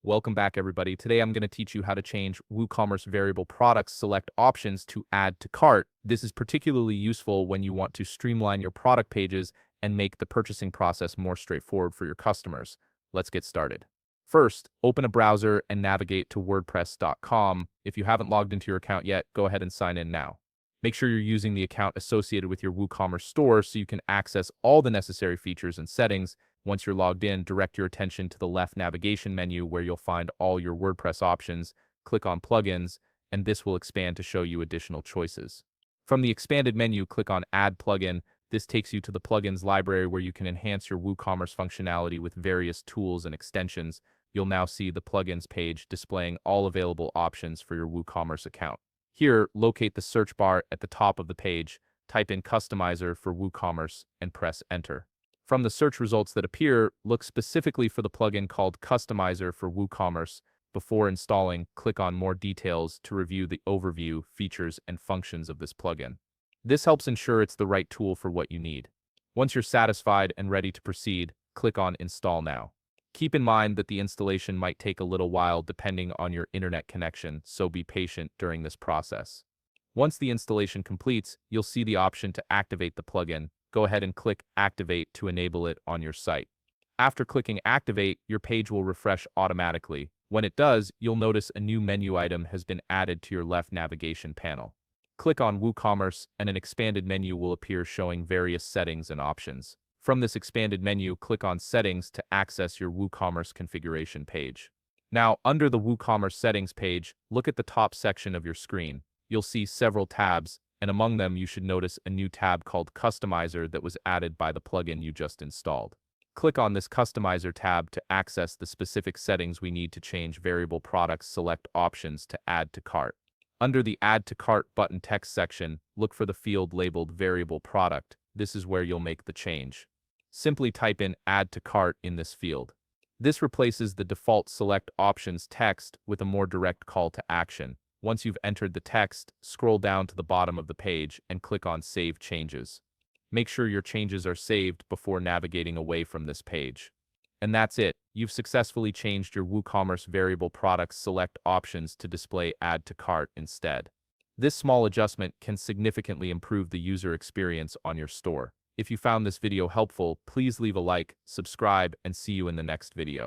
Welcome back, everybody. Today I'm going to teach you how to change WooCommerce variable products select options to add to cart. This is particularly useful when you want to streamline your product pages and make the purchasing process more straightforward for your customers. Let's get started. First, open a browser and navigate to WordPress.com. If you haven't logged into your account yet, go ahead and sign in now. Make sure you're using the account associated with your WooCommerce store so you can access all the necessary features and settings. Once you're logged in, direct your attention to the left navigation menu where you'll find all your WordPress options. Click on Plugins, and this will expand to show you additional choices. From the expanded menu, click on Add Plugin. This takes you to the plugins library where you can enhance your WooCommerce functionality with various tools and extensions. You'll now see the plugins page displaying all available options for your WooCommerce account. Here, locate the search bar at the top of the page, type in Customizer for WooCommerce, and press Enter. From the search results that appear, look specifically for the plugin called Customizer for WooCommerce. Before installing, click on More Details to review the overview, features, and functions of this plugin. This helps ensure it's the right tool for what you need. Once you're satisfied and ready to proceed, click on Install Now. Keep in mind that the installation might take a little while depending on your internet connection, so be patient during this process. Once the installation completes, you'll see the option to activate the plugin. Go ahead and click Activate to enable it on your site. After clicking Activate, your page will refresh automatically. When it does, you'll notice a new menu item has been added to your left navigation panel. Click on WooCommerce and an expanded menu will appear showing various settings and options. From this expanded menu, click on Settings to access your WooCommerce configuration page. Now, under the WooCommerce settings page, look at the top section of your screen. You'll see several tabs, and among them you should notice a new tab called Customizer that was added by the plugin you just installed. Click on this Customizer tab to access the specific settings we need to change variable products select options to add to cart. Under the Add to Cart button text section, look for the field labeled Variable Product. This is where you'll make the change. Simply type in Add to Cart in this field. This replaces the default Select Options text with a more direct call to action. Once you've entered the text, scroll down to the bottom of the page and click on Save Changes. Make sure your changes are saved before navigating away from this page. And that's it. You've successfully changed your WooCommerce variable products select options to display Add to Cart instead. This small adjustment can significantly improve the user experience on your store. If you found this video helpful, please leave a like, subscribe, and see you in the next video.